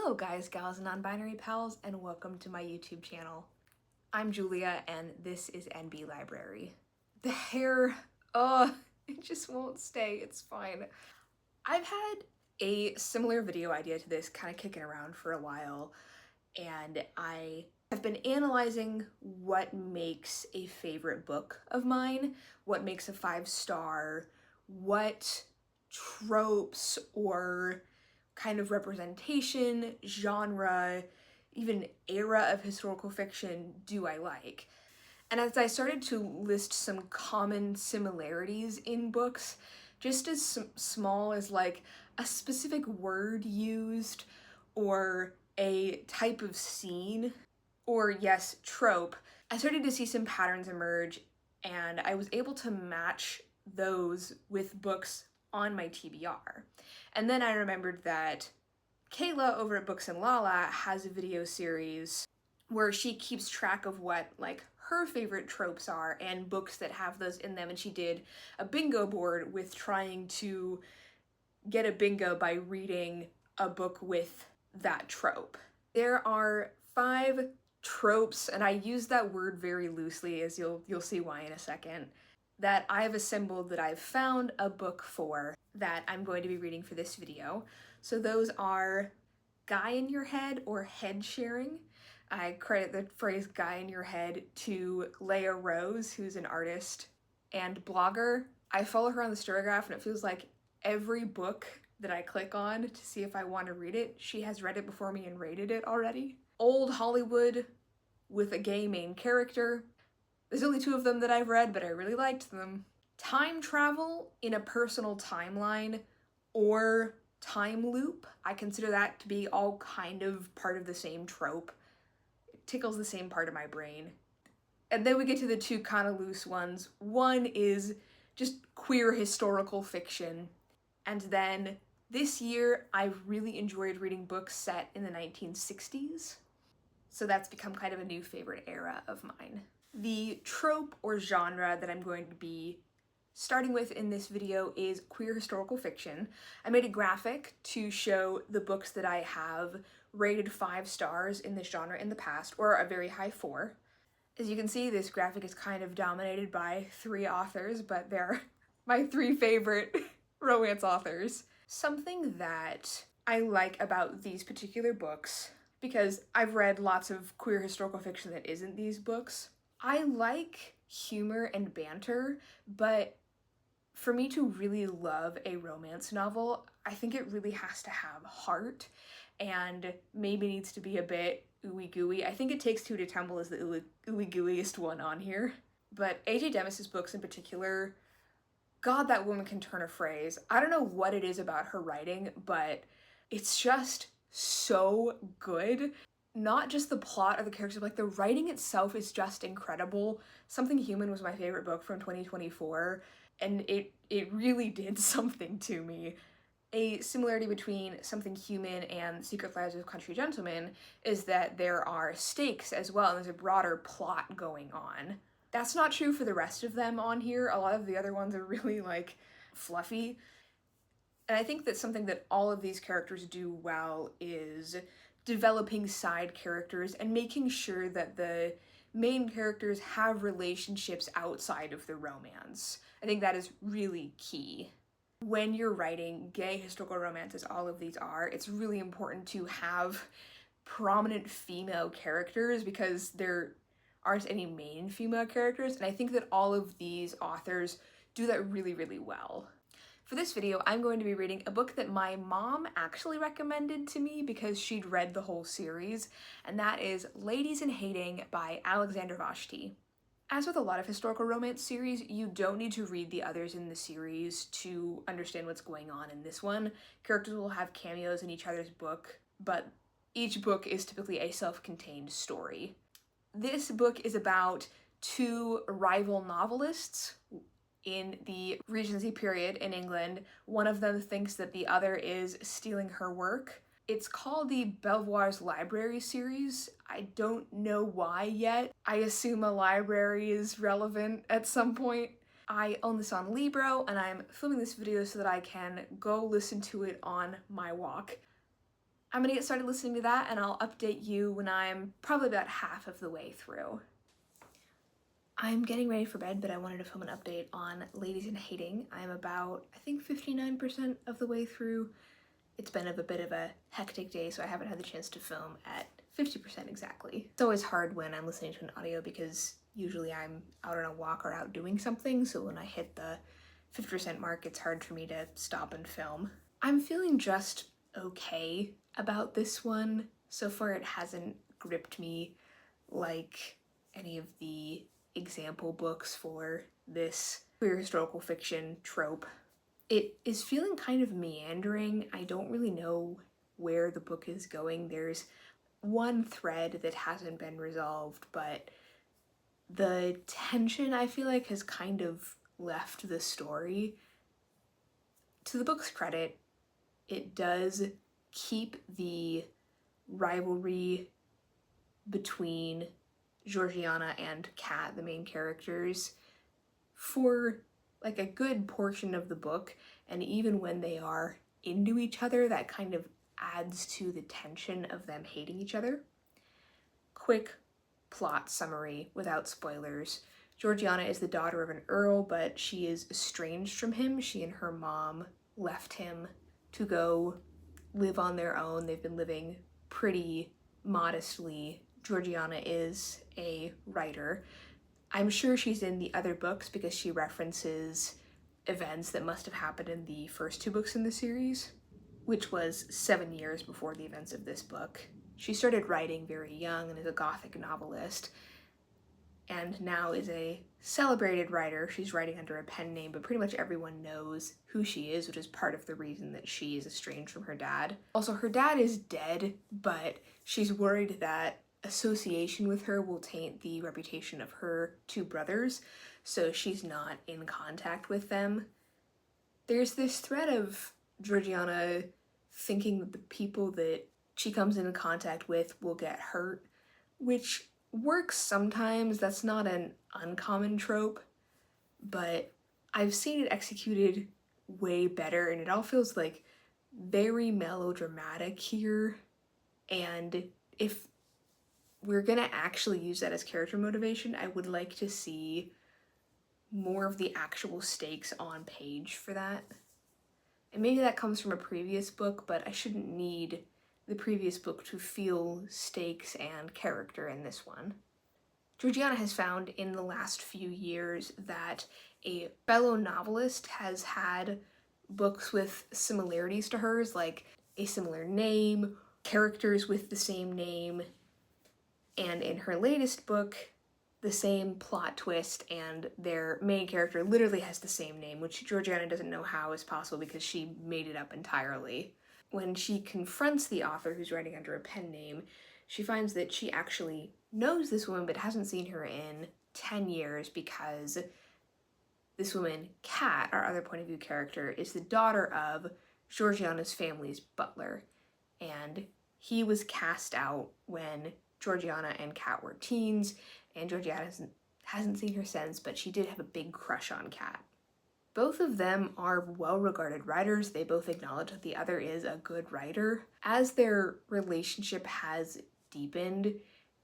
Hello guys, gals, and non-binary pals, and welcome to my YouTube channel. I'm Julia, and this is NB Library. The hair, it just won't stay, it's fine. I've had a similar video idea to this kind of kicking around for a while, and I have been analyzing what makes a favorite book of mine, what makes a 5-star, what tropes or kind of representation, genre, even era of historical fiction do I like. And as I started to list some common similarities in books, just as small as like a specific word used, or a type of scene, or yes, trope, I started to see some patterns emerge, and I was able to match those with books on my TBR. And then I remembered that Kayla over at Books and Lala has a video series where she keeps track of what like her favorite tropes are and books that have those in them, and she did a bingo board with trying to get a bingo by reading a book with that trope. There are 5 tropes, and I use that word very loosely, as you'll see why in a second, that I've assembled, that I've found a book for, that I'm going to be reading for this video. So those are guy in your head, or head sharing. I credit the phrase guy in your head to Leah Rose, who's an artist and blogger. I follow her on the Storygraph, and it feels like every book that I click on to see if I want to read it, she has read it before me and rated it already. Old Hollywood with a gay main character. There's only 2 of them that I've read, but I really liked them. Time travel in a personal timeline or time loop. I consider that to be all kind of part of the same trope. It tickles the same part of my brain. And then we get to the 2 kind of loose ones. One is just queer historical fiction. And then this year, I've really enjoyed reading books set in the 1960s. So that's become kind of a new favorite era of mine. The trope or genre that I'm going to be starting with in this video is queer historical fiction. I made a graphic to show the books that I have rated 5 stars in this genre in the past, or a very high 4. As you can see, this graphic is kind of dominated by 3 authors, but they're my 3 favorite romance authors. Something that I like about these particular books, because I've read lots of queer historical fiction that isn't these books, I like humor and banter, but for me to really love a romance novel, I think it really has to have heart, and maybe needs to be a bit ooey gooey. I think It Takes 2 to Tumble is the ooey gooeyest one on here. But A.J. Demas's books in particular, God, that woman can turn a phrase. I don't know what it is about her writing, but it's just so good. Not just the plot or the characters, but like the writing itself is just incredible. Something Human was my favorite book from 2024, and it really did something to me. A similarity between Something Human and Secret Lives of Country Gentlemen is that there are stakes as well, and there's a broader plot going on. That's not true for the rest of them on here. A lot of the other ones are really like fluffy. And I think that something that all of these characters do well is developing side characters and making sure that the main characters have relationships outside of the romance. I think that is really key. When you're writing gay historical romance, as all of these are, it's really important to have prominent female characters, because there aren't any main female characters, and I think that all of these authors do that really, really well. For this video, I'm going to be reading a book that my mom actually recommended to me because she'd read the whole series, and that is Ladies in Hating by Alexander Vashti. As with a lot of historical romance series, you don't need to read the others in the series to understand what's going on in this one. Characters will have cameos in each other's book, but each book is typically a self-contained story. This book is about 2 rival novelists in the Regency period in England. One of them thinks that the other is stealing her work. It's called the Belvoir's Library series. I don't know why yet. I assume a library is relevant at some point. I own this on Libro, and I'm filming this video so that I can go listen to it on my walk. I'm gonna get started listening to that, and I'll update you when I'm probably about half of the way through. I'm getting ready for bed, but I wanted to film an update on Ladies in Hating. I'm about, I think, 59% of the way through. It's been a bit of a hectic day, so I haven't had the chance to film at 50% exactly. It's always hard when I'm listening to an audio because usually I'm out on a walk or out doing something, so when I hit the 50% mark, it's hard for me to stop and film. I'm feeling just okay about this one. So far it hasn't gripped me like any of the example books for this queer historical fiction trope. It is feeling kind of meandering. I don't really know where the book is going. There's one thread that hasn't been resolved, but the tension, I feel like, has kind of left the story. To the book's credit, it does keep the rivalry between Georgiana and Kat, the main characters, for like a good portion of the book, and even when they are into each other, that kind of adds to the tension of them hating each other. Quick plot summary without spoilers. Georgiana is the daughter of an earl, but she is estranged from him. She and her mom left him to go live on their own. They've been living pretty modestly. Georgiana is a writer. I'm sure she's in the other books because she references events that must have happened in the first two books in the series, which was 7 years before the events of this book. She started writing very young and is a Gothic novelist, and now is a celebrated writer. She's writing under a pen name, but pretty much everyone knows who she is, which is part of the reason that she is estranged from her dad. Also, her dad is dead, but she's worried that association with her will taint the reputation of her two brothers, so she's not in contact with them. There's this thread of Georgiana thinking that the people that she comes into contact with will get hurt, which works sometimes. That's not an uncommon trope, but I've seen it executed way better, and it all feels like very melodramatic here. And if we're gonna actually use that as character motivation, I would like to see more of the actual stakes on page for that. And maybe that comes from a previous book, but I shouldn't need the previous book to feel stakes and character in this one. Georgiana has found in the last few years that a fellow novelist has had books with similarities to hers, like a similar name, characters with the same name, and in her latest book, the same plot twist, and their main character literally has the same name, which Georgiana doesn't know how is possible because she made it up entirely. When she confronts the author who's writing under a pen name, she finds that she actually knows this woman but hasn't seen her in 10 years because this woman, Kat, our other point of view character, is the daughter of Georgiana's family's butler, and he was cast out when Georgiana and Kat were teens, and Georgiana hasn't seen her since, but she did have a big crush on Kat. Both of them are well-regarded writers. They both acknowledge that the other is a good writer. As their relationship has deepened,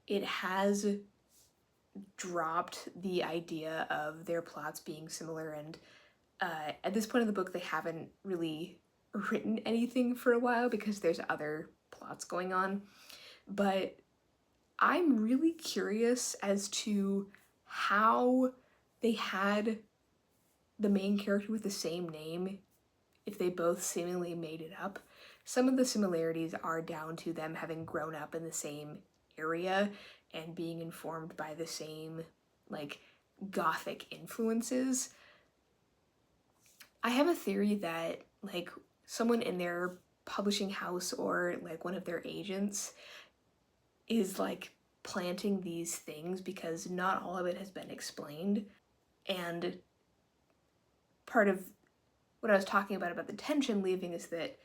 it has dropped the idea of their plots being similar, and at this point in the book, they haven't really written anything for a while because there's other plots going on. But I'm really curious as to how they had the main character with the same name if they both seemingly made it up. Some of the similarities are down to them having grown up in the same area and being informed by the same, like, Gothic influences. I have a theory that, like, someone in their publishing house or, like, one of their agents is, like, planting these things because not all of it has been explained. And part of what I was talking about the tension leaving is that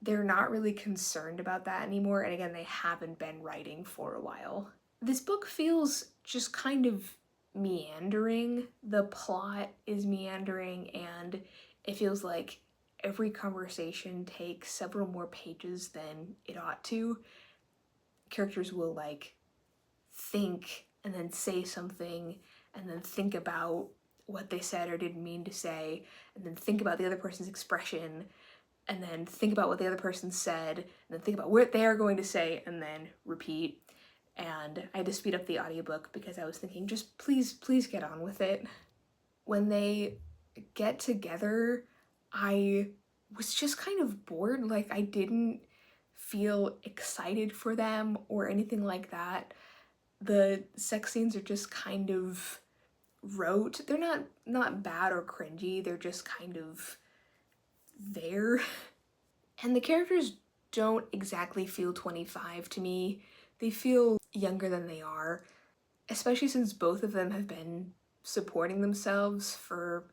they're not really concerned about that anymore, and again, they haven't been writing for a while. This book feels just kind of meandering. The plot is meandering, and it feels like every conversation takes several more pages than it ought to. Characters will like think and then say something and then think about what they said or didn't mean to say, and then think about the other person's expression, and then think about what the other person said, and then think about what they are going to say, and then repeat. And I had to speed up the audiobook because I was thinking, just please get on with it. When they get together, I was just kind of bored. Like, I didn't feel excited for them or anything like that. The sex scenes are just kind of rote. They're not bad or cringy, they're just kind of there. And the characters don't exactly feel 25 to me. They feel younger than they are, especially since both of them have been supporting themselves for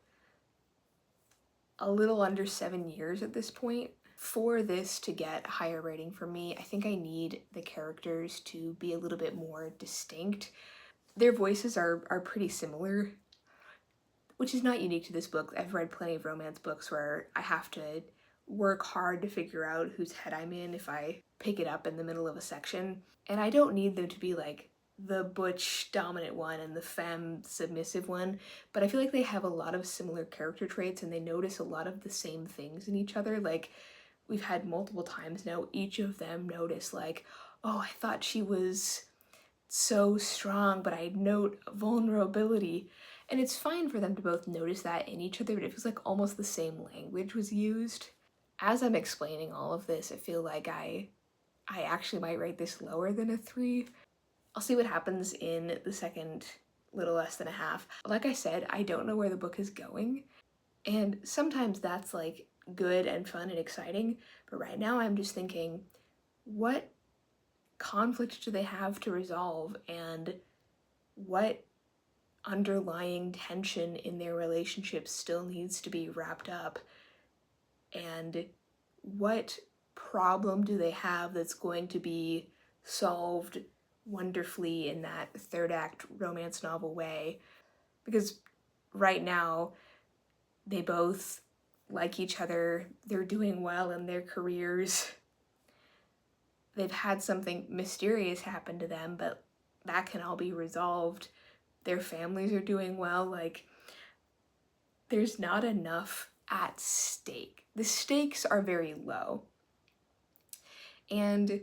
a little under 7 years at this point. For this to get a higher rating for me, I think I need the characters to be a little bit more distinct. Their voices are pretty similar, which is not unique to this book. I've read plenty of romance books where I have to work hard to figure out whose head I'm in if I pick it up in the middle of a section. And I don't need them to be like the butch dominant one and the femme submissive one, but I feel like they have a lot of similar character traits and they notice a lot of the same things in each other. Like, we've had multiple times now, each of them notice like, oh, I thought she was so strong, but I note vulnerability. And it's fine for them to both notice that in each other, but it feels like almost the same language was used. As I'm explaining all of this, I feel like I actually might rate this lower than a 3. I'll see what happens in the second little less than a half. Like I said, I don't know where the book is going, and sometimes that's like good and fun and exciting, but right now I'm just thinking, what conflict do they have to resolve, and what underlying tension in their relationship still needs to be wrapped up, and what problem do they have that's going to be solved wonderfully in that third act romance novel way. Because right now they both like each other, they're doing well in their careers, they've had something mysterious happen to them, but that can all be resolved. Their families are doing well. Like, there's not enough at stake. The stakes are very low. And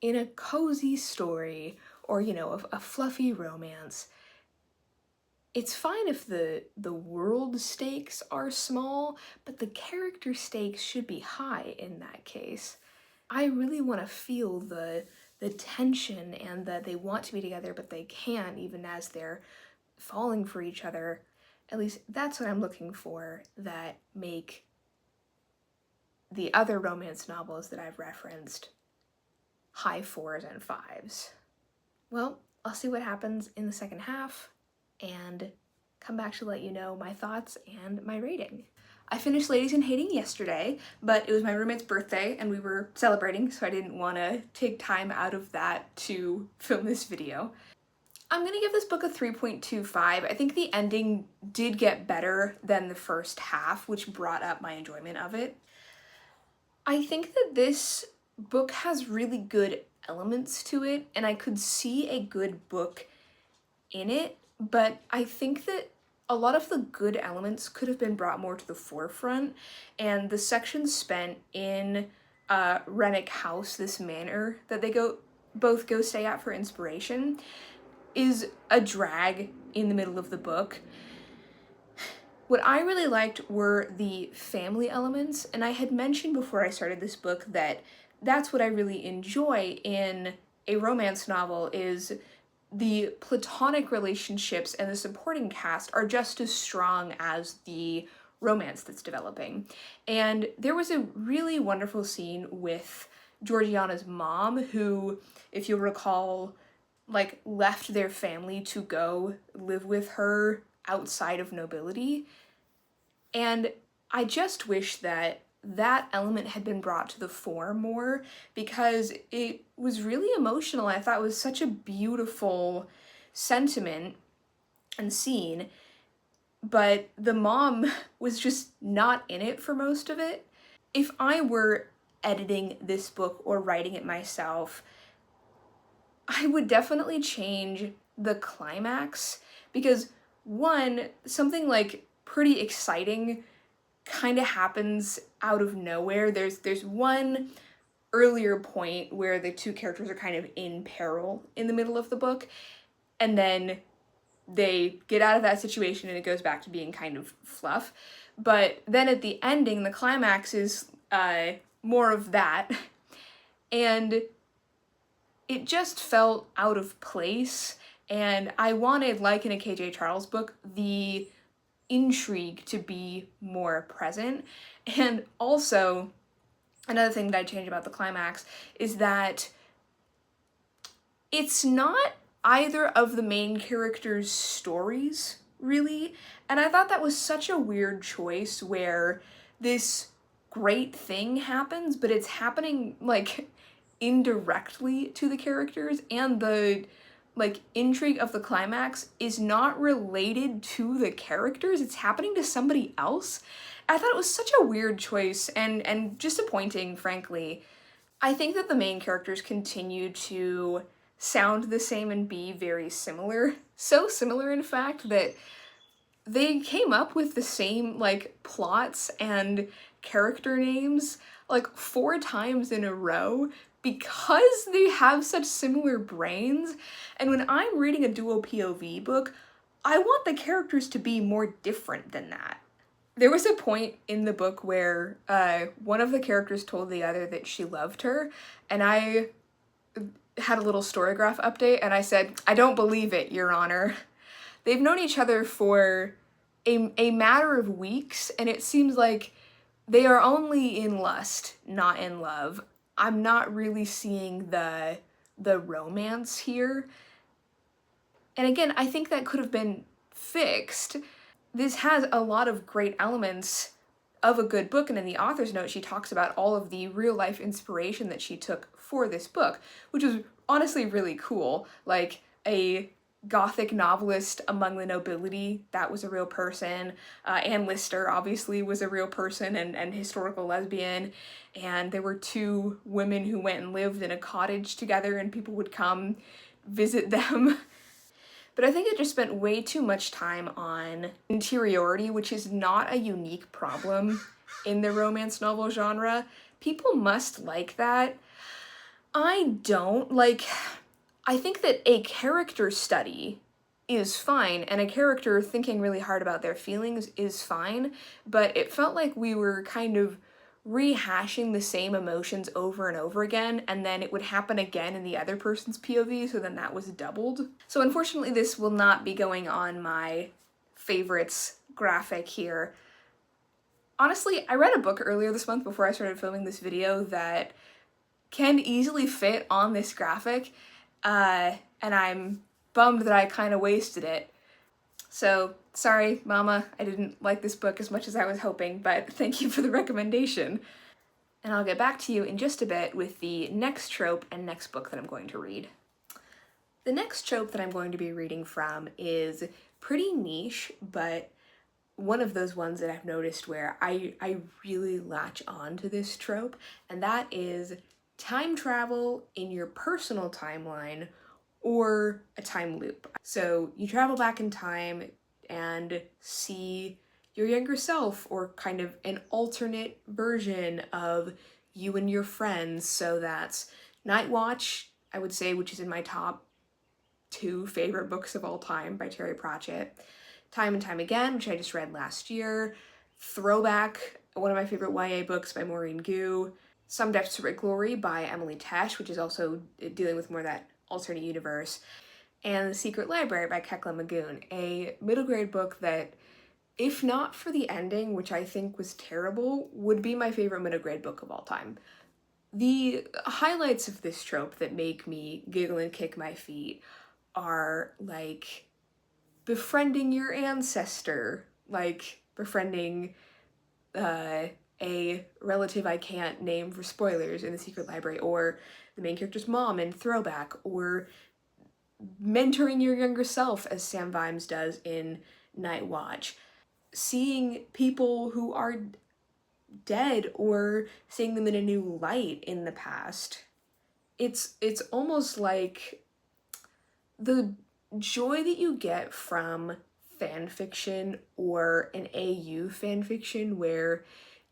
in a cozy story, or, you know, a fluffy romance, it's fine if the world stakes are small, but the character stakes should be high in that case. I really want to feel the tension and that they want to be together, but they can't, even as they're falling for each other. At least that's what I'm looking for that make the other romance novels that I've referenced high 4s and 5s. Well, I'll see what happens in the second half and come back to let you know my thoughts and my rating. I finished Ladies in Hating yesterday, but it was my roommate's birthday and we were celebrating, so I didn't want to take time out of that to film this video. I'm gonna give this book a 3.25. I think the ending did get better than the first half, which brought up my enjoyment of it. I think that this book has really good elements to it, and I could see a good book in it, but I think that a lot of the good elements could have been brought more to the forefront, and the section spent in Renwick House, this manor that they both go stay at for inspiration, is a drag in the middle of the book. What I really liked were the family elements, and I had mentioned before I started this book that that's what I really enjoy in a romance novel, is the platonic relationships and the supporting cast are just as strong as the romance that's developing. And there was a really wonderful scene with Georgiana's mom, who, if you'll recall, like left their family to go live with her outside of nobility. And I just wish that that element had been brought to the fore more, because it was really emotional. I thought it was such a beautiful sentiment and scene. but the mom was just not in it for most of it. If I were editing this book or writing it myself, I would definitely change the climax, because one, something like pretty exciting kind of happens out of nowhere. There's one earlier point where the two characters are kind of in peril in the middle of the book, and then they get out of that situation and it goes back to being kind of fluff. But then at the ending, the climax is more of that. And it just felt out of place. And I wanted, like in a KJ Charles book, the intrigue to be more present. And also, another thing that I changed about the climax is that it's not either of the main characters' stories, really. And I thought that was such a weird choice, where this great thing happens, but it's happening, like, indirectly to the characters, and the, like, intrigue of the climax is not related to the characters. It's happening to somebody else. I thought it was such a weird choice, and disappointing, frankly. I think that the main characters continue to sound the same and be very similar. So similar, in fact, that they came up with the same, like, plots and character names, like, 4 times in a row, because they have such similar brains. And when I'm reading a dual POV book, I want the characters to be more different than that. There was a point in the book where one of the characters told the other that she loved her, and I had a little Storygraph update, and I said, "I don't believe it, Your Honor." They've known each other for a matter of weeks, and it seems like they are only in lust, not in love. I'm not really seeing the romance here. And again, I think that could have been fixed. This has a lot of great elements of a good book, and in the author's note, she talks about all of the real-life inspiration that she took for this book, which was honestly really cool. Like, a Gothic novelist among the nobility, that was a real person. Anne Lister, obviously, was a real person and historical lesbian. And there were 2 women who went and lived in a cottage together, and people would come visit them. But I think it just spent way too much time on interiority, which is not a unique problem in the romance novel genre. People must like that. I don't. Like, I think that a character study is fine, and a character thinking really hard about their feelings is fine, but it felt like we were kind of rehashing the same emotions over and over again, and then it would happen again in the other person's POV, so then that was doubled. So unfortunately, this will not be going on my favorites graphic here. Honestly, I read a book earlier this month before I started filming this video that can easily fit on this graphic, and I'm bummed that I kind of wasted it. So, sorry, Mama, I didn't like this book as much as I was hoping, but thank you for the recommendation. And I'll get back to you in just a bit with the next trope and next book that I'm going to read. The next trope that I'm going to be reading from is pretty niche, but one of those ones that I've noticed where I really latch on to this trope, and that is time travel in your personal timeline or a time loop. So you travel back in time and see your younger self, or kind of an alternate version of you and your friends. So that's Night Watch, I would say, which is in my top 2 favorite books of all time by Terry Pratchett. Time and Time Again, which I just read last year. Throwback, one of my favorite YA books by Maureen Gu. Some Death to Glory by Emily Tesh, which is also dealing with more of that alternate universe. And The Secret Library by Kekla Magoon, a middle grade book that, if not for the ending, which I think was terrible, would be my favorite middle grade book of all time. The highlights of this trope that make me giggle and kick my feet are, like, befriending your ancestor, like befriending a relative I can't name for spoilers in The Secret Library, or the main character's mom in Throwback, or mentoring your younger self as Sam Vimes does in Night Watch. seeing people who are dead or seeing them in a new light in the past. It's almost like the joy that you get from fan fiction or an AU fan fiction where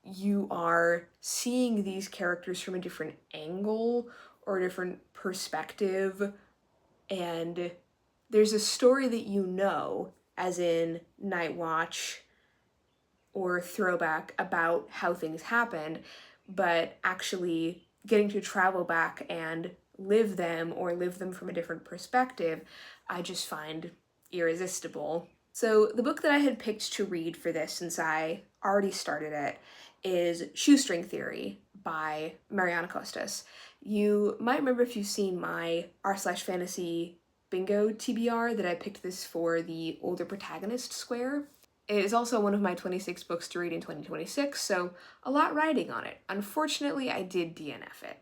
you are seeing these characters from a different angle or a different perspective, and there's a story that you know, as in Night Watch or Throwback, about how things happened, but actually getting to travel back and live them or live them from a different perspective, I just find irresistible. So the book that I had picked to read for this, since I already started it, is Shoestring Theory by Mariana Costas. You might remember if you've seen my r/fantasy bingo TBR that I picked this for the older protagonist square. It is also one of my 26 books to read in 2026, so a lot riding on it. Unfortunately, I did DNF it.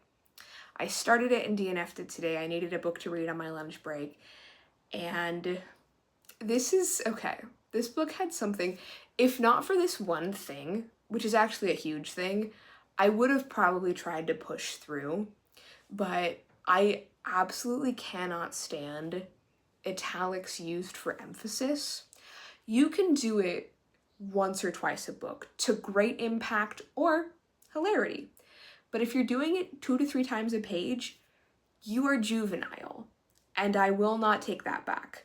I started it and DNF'd it today. I needed a book to read on my lunch break, and this is, okay, this book had something, if not for this one thing, which is actually a huge thing, I would have probably tried to push through, but I absolutely cannot stand italics used for emphasis. You can do it once or twice a book to great impact or hilarity. But if you're doing it 2 to 3 times a page, you are juvenile, and I will not take that back.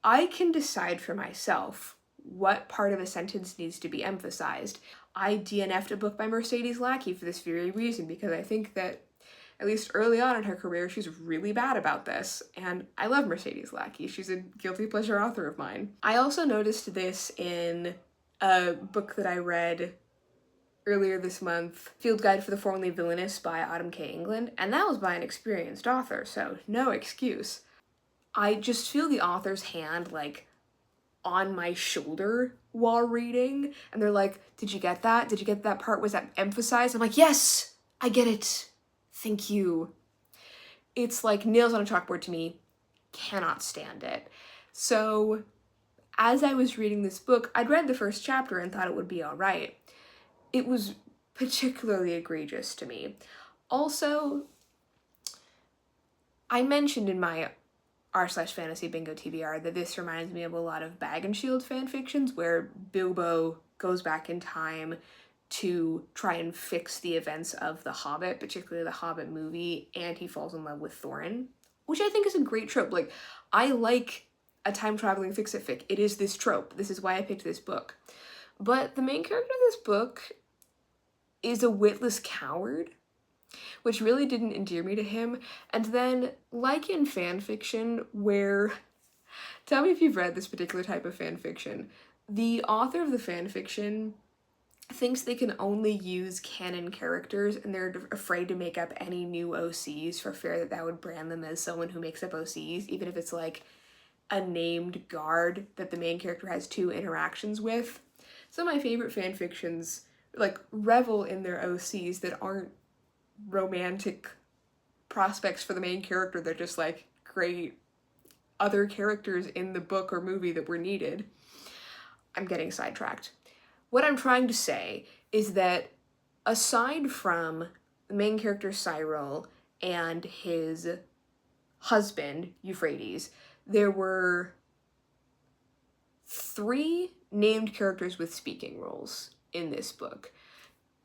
I can decide for myself what part of a sentence needs to be emphasized. I DNF'd a book by Mercedes Lackey for this very reason, because I think that at least early on in her career, she's really bad about this, and I love Mercedes Lackey. She's a guilty pleasure author of mine. I also noticed this in a book that I read earlier this month, Field Guide for the Formerly Villainous by Autumn K. England, and that was by an experienced author, so no excuse. I just feel the author's hand, like, on my shoulder while reading, and they're like, did you get that? Did you get that part? Was that emphasized? I'm like, yes, I get it. Thank you. It's like nails on a chalkboard to me. Cannot stand it. So as I was reading this book, I'd read the first chapter and thought it would be all right. It was particularly egregious to me. Also, I mentioned in my r/fantasy bingo TBR that this reminds me of a lot of Bag and Shield fanfictions where Bilbo goes back in time to try and fix the events of The Hobbit, particularly the Hobbit movie, and he falls in love with Thorin, which I think is a great trope. Like, I like a time-traveling fix-it-fic. It is this trope. This is why I picked this book. But the main character of this book is a witless coward, which really didn't endear me to him. And then, like in fanfiction, where, tell me if you've read this particular type of fanfiction, the author of the fanfiction thinks they can only use canon characters, and they're afraid to make up any new OCs for fear that that would brand them as someone who makes up OCs, even if it's like a named guard that the main character has 2 interactions with. Some of my favorite fanfictions like revel in their OCs that aren't romantic prospects for the main character. They're just like great other characters in the book or movie that were needed. I'm getting sidetracked. What I'm trying to say is that aside from the main character Cyril and his husband, Euphrates, there were 3 named characters with speaking roles in this book.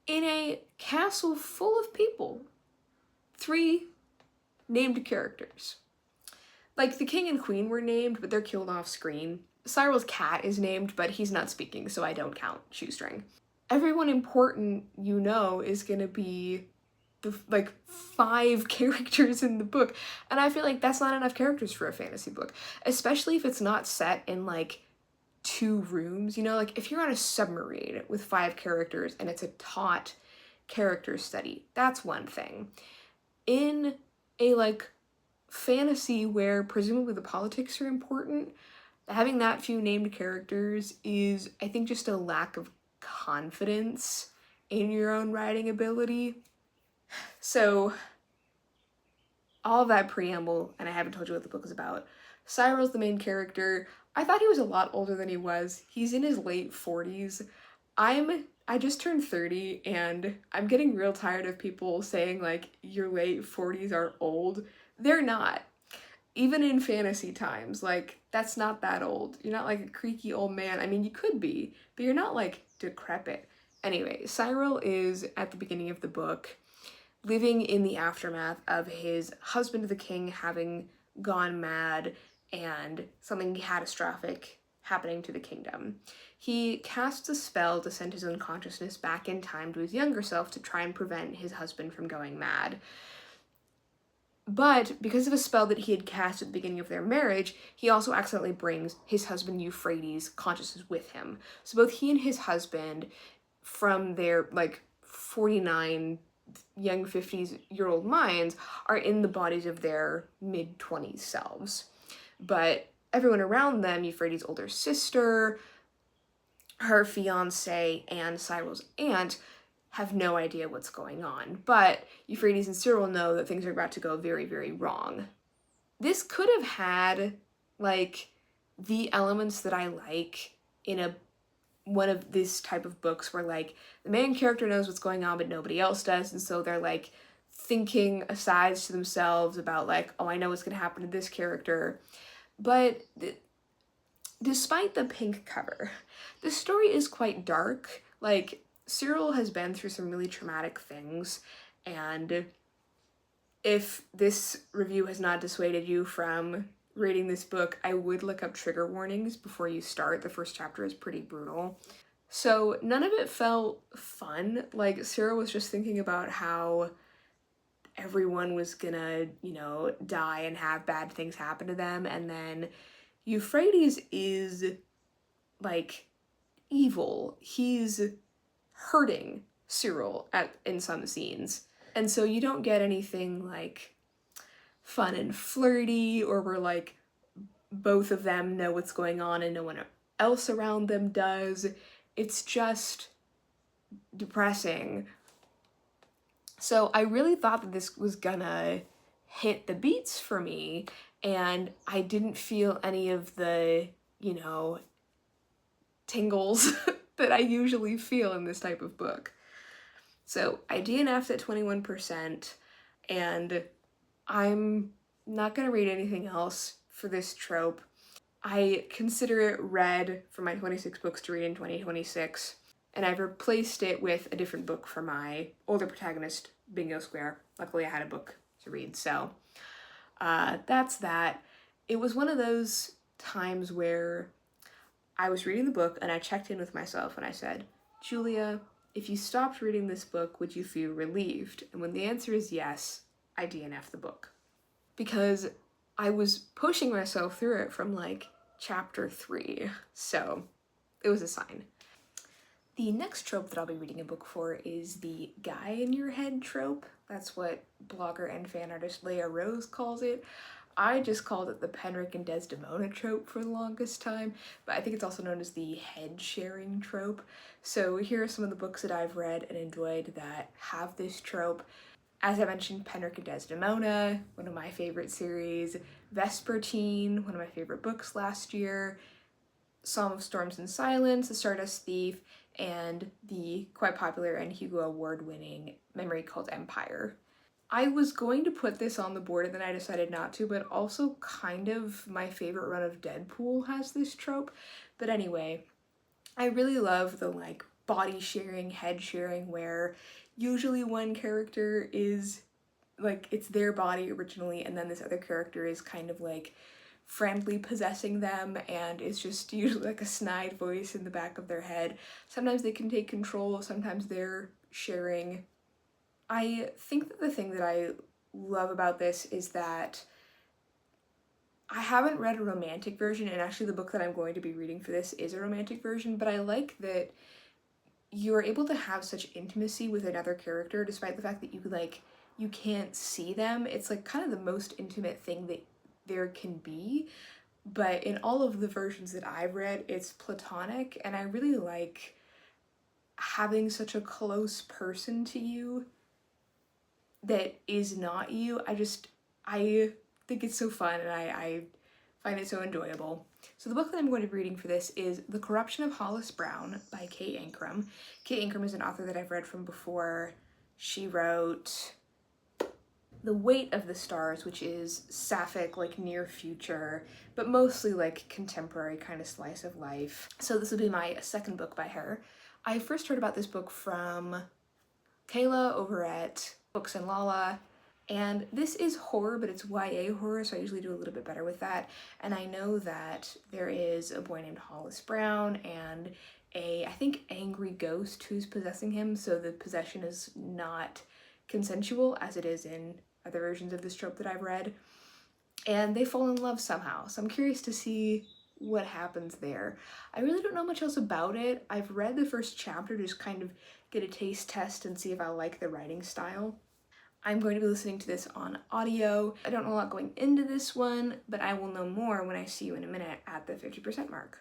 In a castle full of people, 3 named characters. Like, the king and queen were named, but they're killed off screen. Cyril's cat is named, but he's not speaking, so I don't count Shoestring. Everyone important you know is gonna be the, like, 5 characters in the book, and I feel like that's not enough characters for a fantasy book, especially if it's not set in, like, 2 rooms, you know? Like, if you're on a submarine with 5 characters and it's a taut character study, that's one thing. In a, like, fantasy where presumably the politics are important, having that few named characters is, I think, just a lack of confidence in your own writing ability. So, all of that preamble, and I haven't told you what the book is about. Cyril's the main character. I thought he was a lot older than he was. He's in his late 40s. I just turned 30 and I'm getting real tired of people saying like your late 40s are old. They're not. Even in fantasy times, like that's not that old. You're not like a creaky old man. I mean, you could be, but you're not like decrepit. Anyway, Cyril is at the beginning of the book living in the aftermath of his husband, the king, having gone mad and something catastrophic happening to the kingdom. He casts a spell to send his own consciousness back in time to his younger self to try and prevent his husband from going mad. But because of a spell that he had cast at the beginning of their marriage, he also accidentally brings his husband Euphrates' consciousness with him. So both he and his husband, from their like 49 young 50-year-old minds, are in the bodies of their mid-20s selves. But everyone around them, Euphrates' older sister, her fiance, and Cyril's aunt, have no idea what's going on. But Euphrates and Cyril know that things are about to go very, very wrong. This could have had, like, the elements that I like in one of this type of books where, like, the main character knows what's going on, but nobody else does, and so they're, like, thinking asides to themselves about, like, oh, I know what's gonna happen to this character. But despite the pink cover, the story is quite dark. Like, Cyril has been through some really traumatic things, and if this review has not dissuaded you from reading this book, I would look up trigger warnings before you start. The first chapter is pretty brutal. So none of it felt fun. Like, Cyril was just thinking about how everyone was gonna, die and have bad things happen to them, and then Euphrates is, like, evil. He's hurting Cyril in some scenes. And so you don't get anything, like, fun and flirty, or where, like, both of them know what's going on and no one else around them does. It's just depressing. So I really thought that this was gonna hit the beats for me, and I didn't feel any of the, tingles that I usually feel in this type of book. So I DNF'd at 21%, and I'm not gonna read anything else for this trope. I consider it read for my 26 books to read in 2026, and I've replaced it with a different book for my older protagonist, Bingo Square. Luckily I had a book to read, so that's that. It was one of those times where I was reading the book and I checked in with myself and I said, Julia, if you stopped reading this book, would you feel relieved? And when the answer is yes, I DNF the book. Because I was pushing myself through it from, like, chapter 3, so it was a sign. The next trope that I'll be reading a book for is the guy in your head trope. That's what blogger and fan artist Leah Rose calls it. I just called it the Penric and Desdemona trope for the longest time, but I think it's also known as the head sharing trope. So here are some of the books that I've read and enjoyed that have this trope. As I mentioned, Penric and Desdemona, one of my favorite series, Vespertine, one of my favorite books last year, Psalm of Storms and Silence, The Stardust Thief, and the quite popular and Hugo Award-winning Memory Called Empire. I was going to put this on the board and then I decided not to, but also kind of my favorite run of Deadpool has this trope. But anyway, I really love the, like, body sharing, head sharing, where usually one character is, like, it's their body originally, and then this other character is kind of, like, friendly possessing them, and it's just usually, like, a snide voice in the back of their head. Sometimes they can take control, sometimes they're sharing. I think that the thing that I love about this is that I haven't read a romantic version, and actually the book that I'm going to be reading for this is a romantic version, but I like that you're able to have such intimacy with another character despite the fact that you can't see them. It's, like, kind of the most intimate thing that there can be, but in all of the versions that I've read, it's platonic, and I really like having such a close person to you that is not you. I think it's so fun, and I find it so enjoyable. So the book that I'm going to be reading for this is The Corruption of Hollis Brown by Kate Ancrum. Kate Ancrum is an author that I've read from before. She wrote The Weight of the Stars, which is sapphic, like near future, but mostly like contemporary kind of slice of life. So this will be my second book by her. I first heard about this book from Kayla over at Books and Lala, and this is horror, but it's YA horror, so I usually do a little bit better with that. And I know that there is a boy named Hollis Brown and I think, angry ghost who's possessing him, so the possession is not consensual as it is in other versions of this trope that I've read. And they fall in love somehow, so I'm curious to see what happens there. I really don't know much else about it. I've read the first chapter to just kind of get a taste test and see if I like the writing style. I'm going to be listening to this on audio. I don't know a lot going into this one, but I will know more when I see you in a minute at the 50% mark.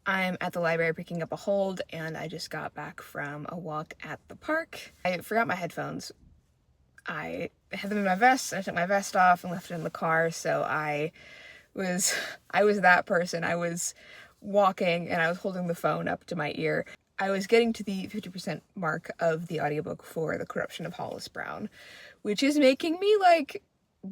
I'm at the library picking up a hold, and I just got back from a walk at the park. I forgot my headphones. I had them in my vest, and I took my vest off and left it in the car, so I was that person. I was walking, and I was holding the phone up to my ear. I was getting to the 50% mark of the audiobook for The Corruption of Hollis Brown, which is making me, like,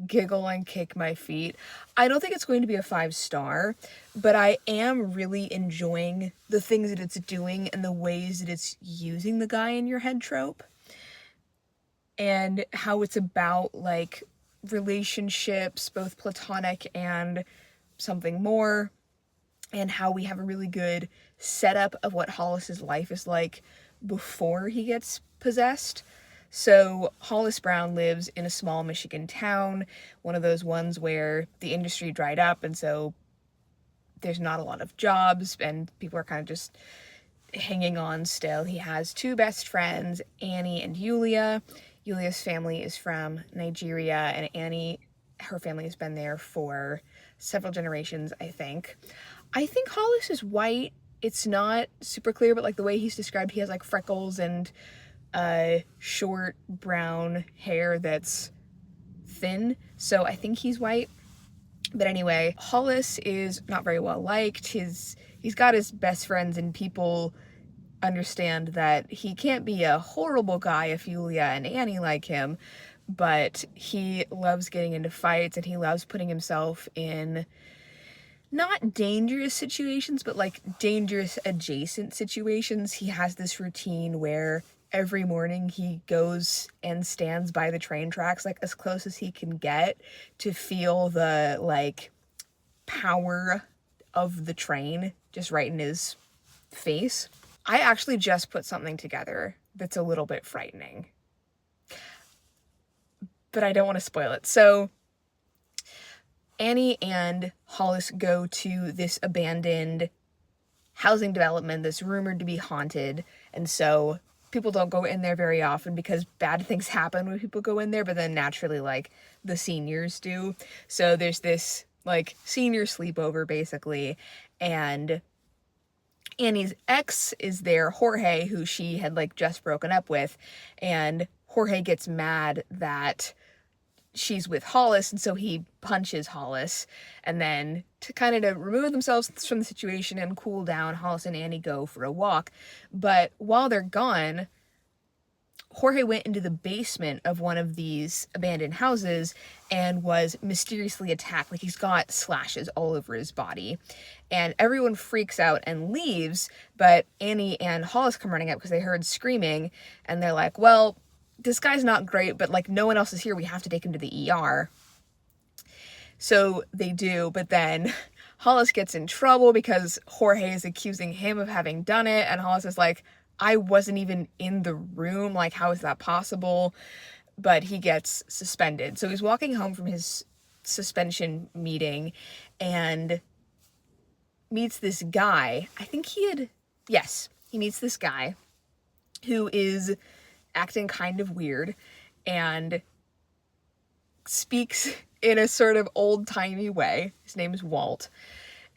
giggle and kick my feet. I don't think it's going to be a 5-star, but I am really enjoying the things that it's doing and the ways that it's using the guy in your head trope, and how it's about, like, relationships, both platonic and something more, and how we have a really good setup of what Hollis's life is like before he gets possessed. So Hollis Brown lives in a small Michigan town, one of those ones where the industry dried up, and so there's not a lot of jobs and people are kind of just hanging on still. He has 2 best friends, Annie and Yulia. Yulia's family is from Nigeria, and Annie, her family has been there for several generations, I think. I think Hollis is white. It's not super clear, but like the way he's described, he has like freckles and short brown hair that's thin, so I think he's white. But anyway, Hollis is not very well liked. He's got his best friends, and people understand that he can't be a horrible guy if Yulia and Annie like him, but he loves getting into fights, and he loves putting himself in not dangerous situations, but like dangerous adjacent situations. He has this routine where every morning he goes and stands by the train tracks, like as close as he can get to feel the like power of the train just right in his face. I actually just put something together that's a little bit frightening, but I don't want to spoil it. So Annie and Hollis go to this abandoned housing development that's rumored to be haunted, and so people don't go in there very often because bad things happen when people go in there, but then naturally, like, the seniors do. So there's this, like, senior sleepover, basically, and Annie's ex is there, Jorge, who she had, like, just broken up with, and Jorge gets mad that she's with Hollis, and so he punches Hollis, and then to kind of remove themselves from the situation and cool down, Hollis and Annie go for a walk. But while they're gone, Jorge went into the basement of one of these abandoned houses and was mysteriously attacked. Like, he's got slashes all over his body, and everyone freaks out and leaves, but Annie and Hollis come running up because they heard screaming, and they're like, well, this guy's not great, but like no one else is here, we have to take him to the ER. So they do, but then Hollis gets in trouble because Jorge is accusing him of having done it, and Hollis is like, I wasn't even in the room, like how is that possible? But he gets suspended. So he's walking home from his suspension meeting and meets this guy. He meets this guy who is acting kind of weird and speaks in a sort of old-timey way. His name is Walt.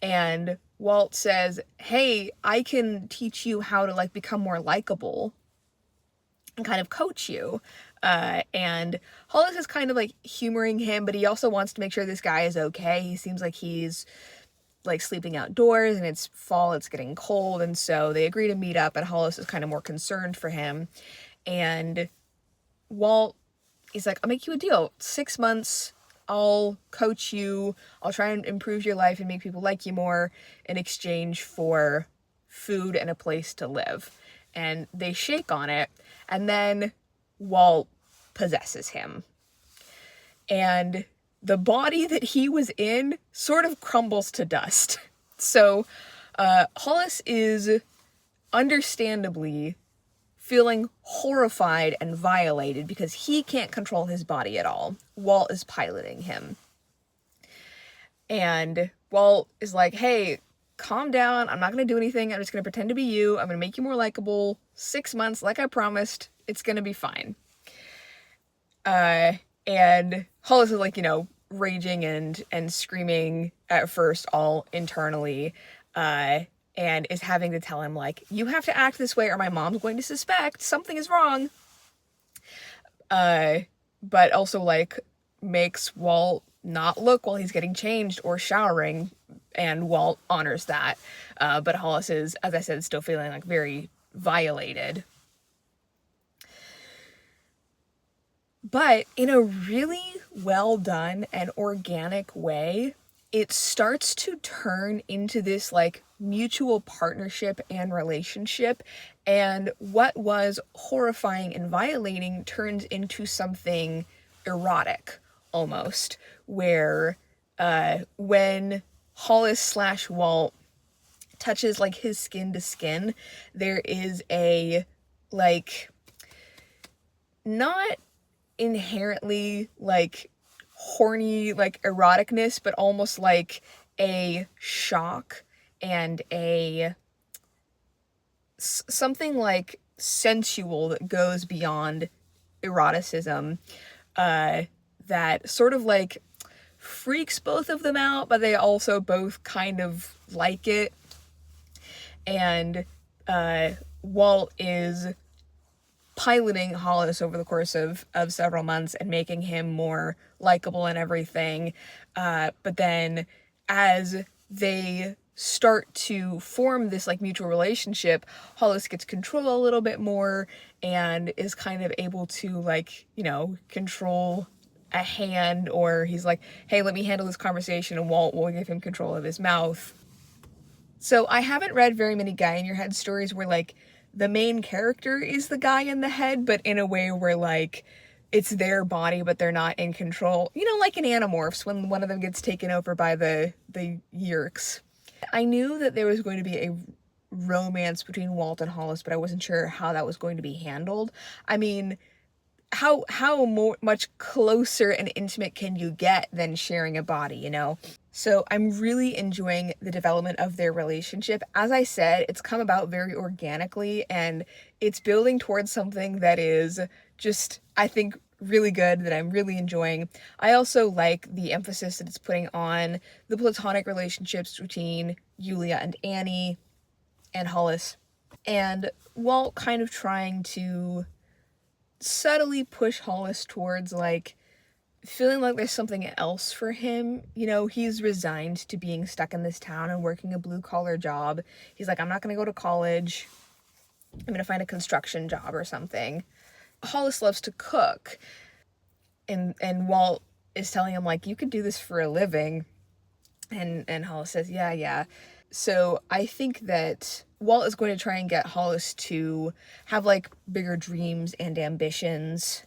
And Walt says, hey, I can teach you how to like become more likable and kind of coach you. And Hollis is kind of like humoring him, but he also wants to make sure this guy is okay. He seems like he's like sleeping outdoors, and it's fall, it's getting cold, and so they agree to meet up, and Hollis is kind of more concerned for him. And Walt, he's like, I'll make you a deal. 6 months, I'll coach you, I'll try and improve your life and make people like you more in exchange for food and a place to live. And they shake on it, and then Walt possesses him. And the body that he was in sort of crumbles to dust. So Hollis is understandably feeling horrified and violated because he can't control his body at all. Walt is piloting him. And Walt is like, hey, calm down. I'm not going to do anything. I'm just going to pretend to be you. I'm going to make you more likable. 6 months, like I promised. It's going to be fine. And Hollis is like, you know, raging and screaming at first all internally, and is having to tell him, like, you have to act this way or my mom's going to suspect something is wrong. But also, like, makes Walt not look while he's getting changed or showering, and Walt honors that. But Hollis is, as I said, still feeling, like, very violated. But in a really well done and organic way, it starts to turn into this, like, mutual partnership and relationship, and what was horrifying and violating turns into something erotic, almost, where when Hollis / Walt touches, like, his skin to skin, there is a, like, not inherently, like, horny, like, eroticness, but almost like a shock and a something, like, sensual that goes beyond eroticism, that sort of, like, freaks both of them out, but they also both kind of like it. And Walt is piloting Hollis over the course of several months and making him more likable and everything. But then as they start to form this, like, mutual relationship, Hollis gets control a little bit more and is kind of able to, like, you know, control a hand, or he's like, hey, let me handle this conversation, and Walt will give him control of his mouth. So I haven't read very many guy in your head stories where, like, the main character is the guy in the head, but in a way where, like, it's their body, but they're not in control. You know, like in Animorphs, when one of them gets taken over by the Yeerks. I knew that there was going to be a romance between Walt and Hollis, but I wasn't sure how that was going to be handled. I mean, how much closer and intimate can you get than sharing a body, you know? So I'm really enjoying the development of their relationship. As I said, it's come about very organically, and it's building towards something that is just, I think, really good, that I'm really enjoying. I also like the emphasis that it's putting on the platonic relationships between Yulia and Annie and Hollis, and Walt kind of trying to subtly push Hollis towards, like, feeling like there's something else for him. You know, he's resigned to being stuck in this town and working a blue-collar job. He's like, I'm not gonna go to college. I'm gonna find a construction job or something. Hollis loves to cook. And Walt is telling him, like, you could do this for a living. And Hollis says, yeah. So I think that Walt is going to try and get Hollis to have, like, bigger dreams and ambitions.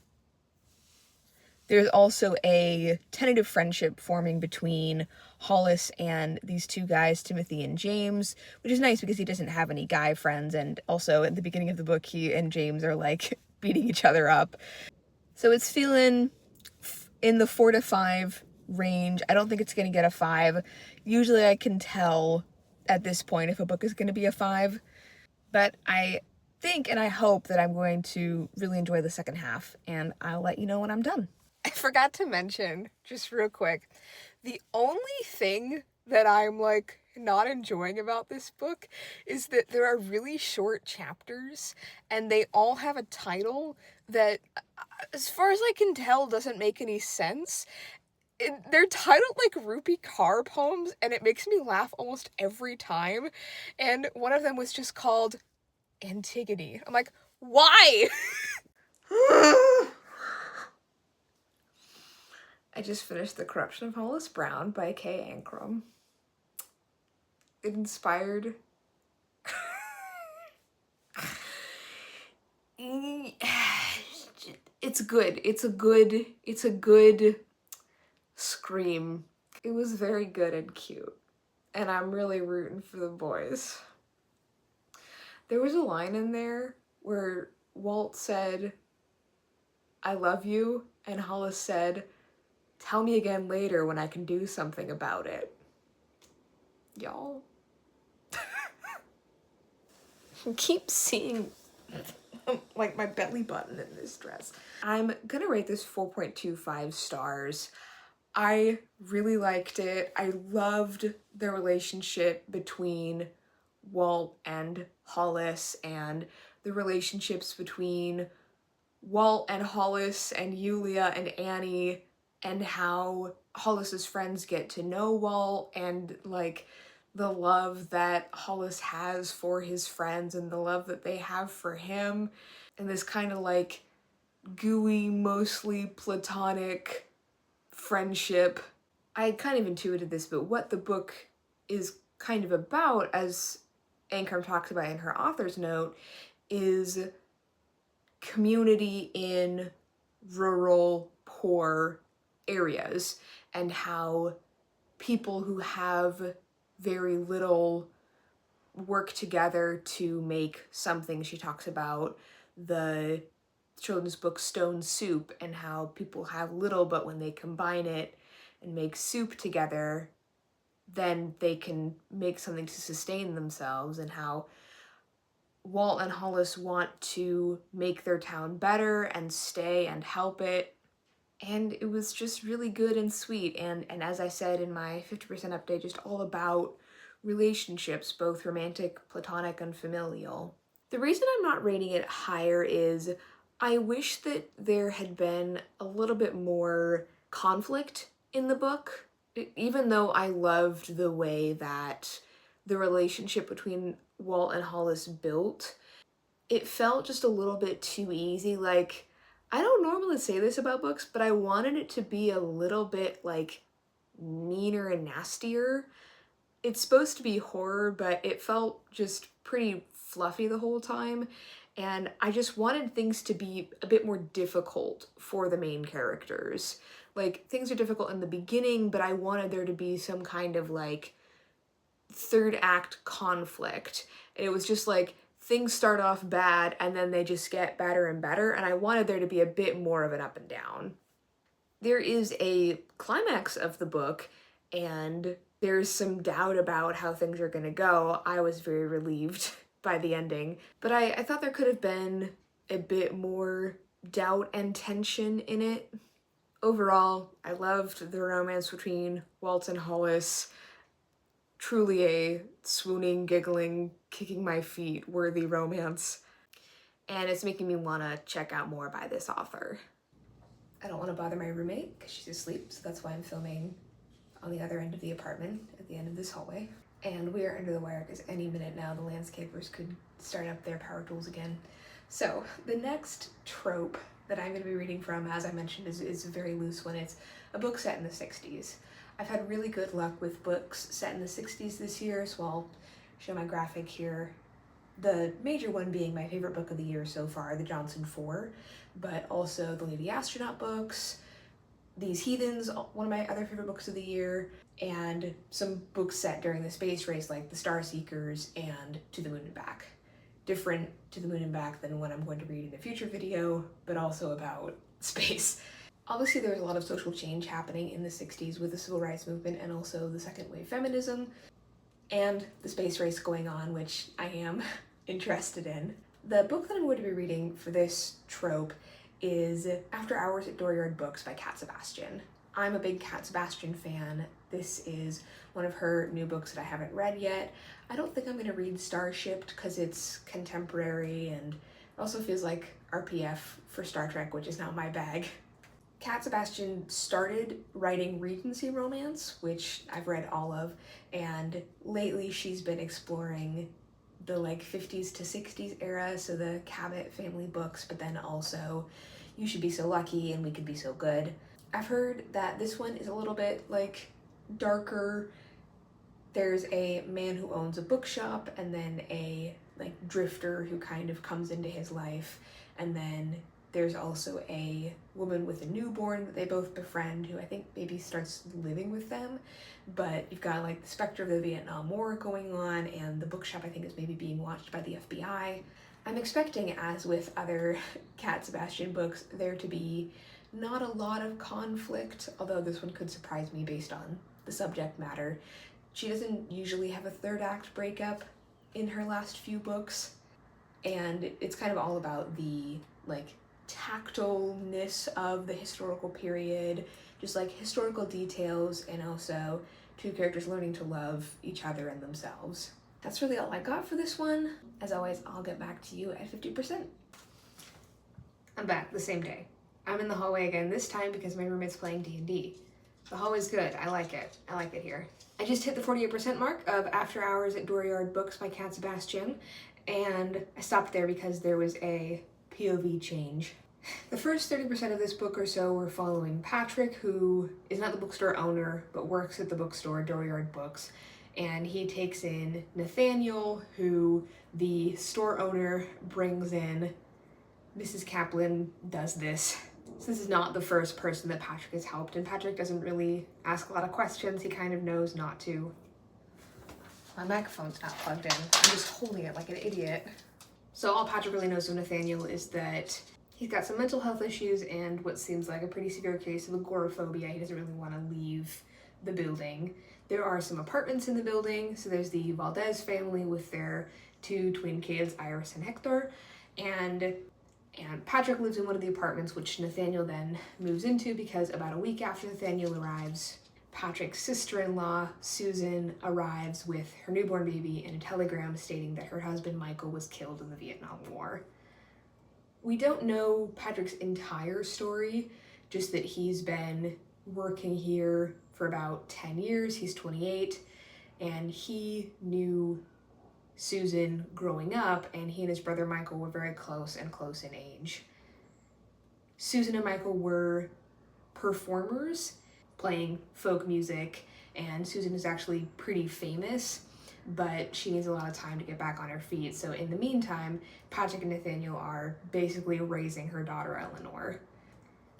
There's also a tentative friendship forming between Hollis and these two guys, Timothy and James, which is nice because he doesn't have any guy friends, and also at the beginning of the book, he and James are, like, beating each other up. So it's feeling in the 4 to 5 range. I don't think it's going to get a 5. Usually I can tell at this point if a book is going to be a 5, but I think and I hope that I'm going to really enjoy the second half, and I'll let you know when I'm done. I forgot to mention, just real quick, the only thing that I'm, like, not enjoying about this book is that there are really short chapters, and they all have a title that, as far as I can tell, doesn't make any sense. they're titled like rupee car poems, and it makes me laugh almost every time. And one of them was just called Antigone. I'm like, why? I just finished The Corruption of Hollis Brown by Kay Ancrum. It inspired it's good. It's a good scream. It was very good and cute. And I'm really rooting for the boys. There was a line in there where Walt said, "I love you," and Hollis said, "Tell me again later when I can do something about it." Y'all. Keep seeing like my belly button in this dress. I'm gonna rate this 4.25 stars. I really liked it. I loved the relationship between Walt and Hollis, and the relationships between Walt and Hollis and Yulia and Annie, and how Hollis's friends get to know Walt, and like the love that Hollis has for his friends and the love that they have for him, and this kind of like gooey, mostly platonic friendship. I kind of intuited this, but what the book is kind of about, as Ancrum talks about in her author's note, is community in rural, poor areas, and how people who have very little work together to make something. She talks about the children's book Stone Soup, and how people have little, but when they combine it and make soup together, then they can make something to sustain themselves, and how Walt and Hollis want to make their town better and stay and help it. And it was just really good and sweet, and as I said in my 50% update, just all about relationships, both romantic, platonic, and familial. The reason I'm not rating it higher is I wish that there had been a little bit more conflict in the book. Even though I loved the way that the relationship between Walt and Hollis built, it felt just a little bit too easy. Like, I don't normally say this about books, but I wanted it to be a little bit like meaner and nastier. It's supposed to be horror, but it felt just pretty fluffy the whole time, and I just wanted things to be a bit more difficult for the main characters. Like, things are difficult in the beginning, but I wanted there to be some kind of like third act conflict. And it was just like things start off bad and then they just get better and better, and I wanted there to be a bit more of an up and down. There is a climax of the book, and there's some doubt about how things are gonna go. I was very relieved by the ending, but I thought there could have been a bit more doubt and tension in it. Overall, I loved the romance between Walt and Hollis. Truly a swooning, giggling, kicking my feet worthy romance. And it's making me want to check out more by this author. I don't want to bother my roommate because she's asleep, so that's why I'm filming on the other end of the apartment at the end of this hallway. And we are under the wire because any minute now the landscapers could start up their power tools again. So the next trope that I'm going to be reading from, as I mentioned, is a very loose one. It's a book set in the 60s. I've had really good luck with books set in the 60s this year, so I'll show my graphic here. The major one being my favorite book of the year so far, The Johnson 4, but also the Lady Astronaut books, These Heathens, one of my other favorite books of the year, and some books set during the space race like The Star Seekers and To the Moon and Back. Different To the Moon and Back than what I'm going to read in a future video, but also about space. Obviously, there was a lot of social change happening in the 60s with the civil rights movement and also the second wave feminism and the space race going on, which I am interested in. The book that I'm going to be reading for this trope is After Hours at Dooryard Books by Cat Sebastian. I'm a big Cat Sebastian fan. This is one of her new books that I haven't read yet. I don't think I'm going to read Starshipped because it's contemporary and it also feels like RPF for Star Trek, which is not my bag. Cat Sebastian started writing Regency romance, which I've read all of, and lately she's been exploring the like 50s to 60s era, so the Cabot family books, but then also You Should Be So Lucky and We Could Be So Good. I've heard that this one is a little bit like darker. There's a man who owns a bookshop and then a like drifter who kind of comes into his life, and then there's also a woman with a newborn that they both befriend who I think maybe starts living with them, but you've got like the specter of the Vietnam War going on, and the bookshop I think is maybe being watched by the FBI. I'm expecting, as with other Cat Sebastian books, there to be not a lot of conflict, although this one could surprise me based on the subject matter. She doesn't usually have a third act breakup in her last few books, and it's kind of all about the like tactilness of the historical period, just like historical details, and also two characters learning to love each other and themselves. That's really all I got for this one. As always, I'll get back to you at 50%. I'm back the same day. I'm in the hallway again, this time because my roommate's playing D&D. The hallway's good. I like it. I like it here. I just hit the 48% mark of After Hours at Dooryard Books by Cat Sebastian, and I stopped there because there was a POV change. The first 30% of this book or so we're following Patrick, who is not the bookstore owner, but works at the bookstore, Dooryard Books, and he takes in Nathaniel, who the store owner brings in. Mrs. Kaplan does this. So this is not the first person that Patrick has helped, and Patrick doesn't really ask a lot of questions. He kind of knows not to. My microphone's not plugged in. I'm just holding it like an idiot. So all Patrick really knows of Nathaniel is that he's got some mental health issues and what seems like a pretty severe case of agoraphobia. He doesn't really want to leave the building. There are some apartments in the building. So there's the Valdez family with their two twin kids, Iris and Hector, and Patrick lives in one of the apartments, which Nathaniel then moves into because about a week after Nathaniel arrives, Patrick's sister-in-law, Susan, arrives with her newborn baby and a telegram stating that her husband, Michael, was killed in the Vietnam War. We don't know Patrick's entire story, just that he's been working here for about 10 years. He's 28, and he knew Susan growing up, and he and his brother Michael were very close and close in age. Susan and Michael were performers playing folk music, and Susan is actually pretty famous, but she needs a lot of time to get back on her feet. So in the meantime, Patrick and Nathaniel are basically raising her daughter Eleanor.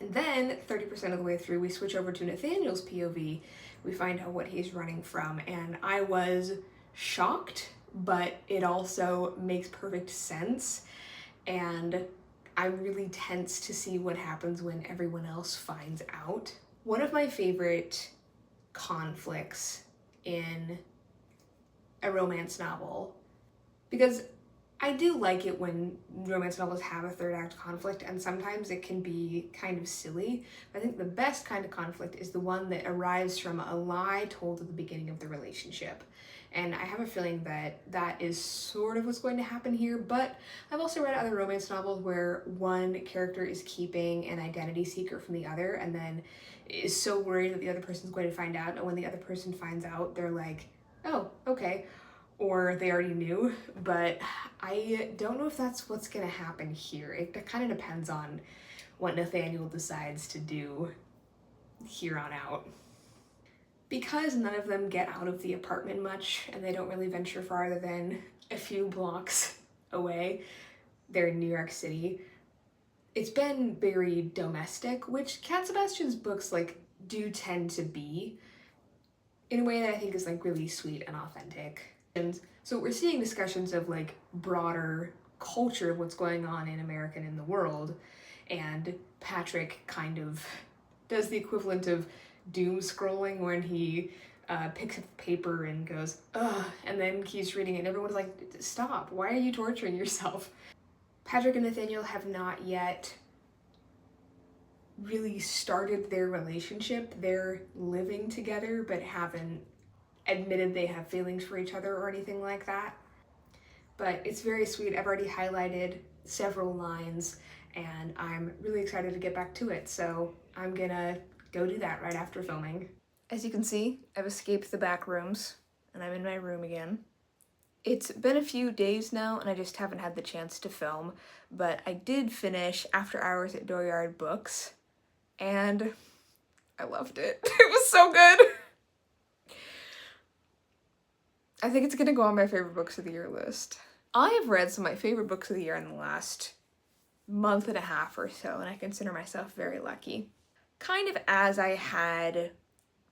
And then 30% of the way through, we switch over to Nathaniel's POV. We find out what he's running from, and I was shocked, but it also makes perfect sense, and I'm really tense to see what happens when everyone else finds out. One of my favorite conflicts in a romance novel, because I do like it when romance novels have a third act conflict, and sometimes it can be kind of silly. I think the best kind of conflict is the one that arrives from a lie told at the beginning of the relationship. And I have a feeling that that is sort of what's going to happen here, but I've also read other romance novels where one character is keeping an identity secret from the other and then is so worried that the other person's going to find out, and when the other person finds out, they're like, oh, okay, or they already knew. But I don't know if that's what's gonna happen here. It kind of depends on what Nathaniel decides to do here on out. Because none of them get out of the apartment much, and they don't really venture farther than a few blocks away, they're in New York City. It's been very domestic, which Cat Sebastian's books like do tend to be, in a way that I think is like really sweet and authentic. And so we're seeing discussions of like broader culture of what's going on in America and in the world, and Patrick kind of does the equivalent of doom scrolling when he picks up paper and goes, ugh, and then keeps reading it, and everyone's like, stop, why are you torturing yourself? Patrick and Nathaniel have not yet really started their relationship. They're living together, but haven't admitted they have feelings for each other or anything like that. But it's very sweet. I've already highlighted several lines, and I'm really excited to get back to it. So I'm gonna go do that right after filming. As you can see, I've escaped the back rooms and I'm in my room again. It's been a few days now and I just haven't had the chance to film, but I did finish After Hours at Dooryard books and I loved it. It was so good. I think it's gonna go on my favorite books of the year list. I have read some of my favorite books of the year in the last month and a half or so, and I consider myself very lucky. Kind of as I had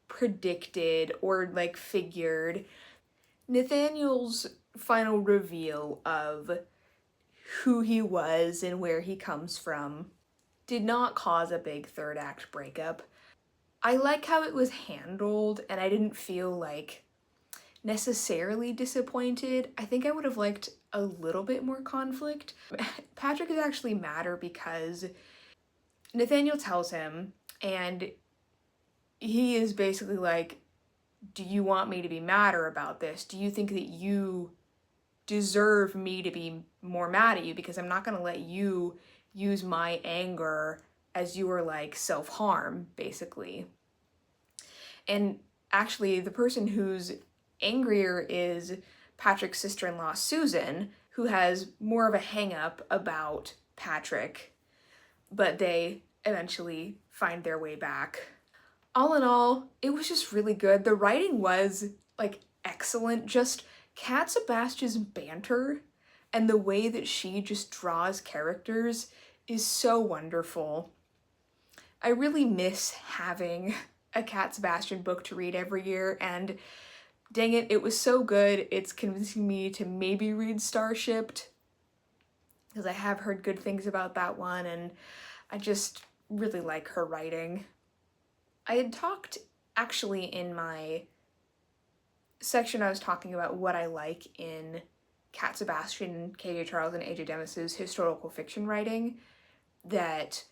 predicted or like figured, Nathaniel's final reveal of who he was and where he comes from did not cause a big third act breakup. I like how it was handled and I didn't feel like necessarily disappointed. I think I would have liked a little bit more conflict. Patrick is actually madder because Nathaniel tells him and he is basically like, do you want me to be madder about this? Do you think that you deserve me to be more mad at you? Because I'm not gonna let you use my anger as your like self-harm, basically. And actually the person who's angrier is Patrick's sister-in-law, Susan, who has more of a hang-up about Patrick, but they eventually find their way back. All in all, it was just really good. The writing was like excellent. Just Kat Sebastian's banter and the way that she just draws characters is so wonderful. I really miss having a Kat Sebastian book to read every year, and dang it, it was so good. It's convincing me to maybe read Starshipped, because I have heard good things about that one, and I just really like her writing. I had talked, actually, in my section I was talking about what I like in Kat Sebastian, K.J. Charles, and A.J. Demas's historical fiction writing, that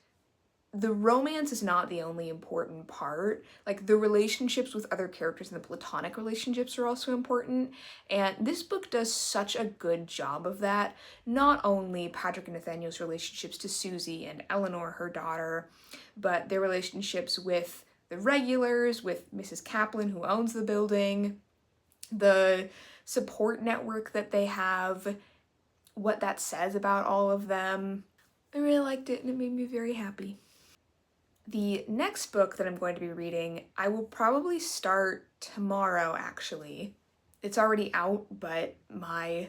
the romance is not the only important part. Like, the relationships with other characters and the platonic relationships are also important, and this book does such a good job of that. Not only Patrick and Nathaniel's relationships to Susie and Eleanor, her daughter, but their relationships with the regulars, with Mrs. Kaplan, who owns the building, the support network that they have, what that says about all of them. I really liked it and it made me very happy. The next book that I'm going to be reading, I will probably start tomorrow, actually. It's already out, but my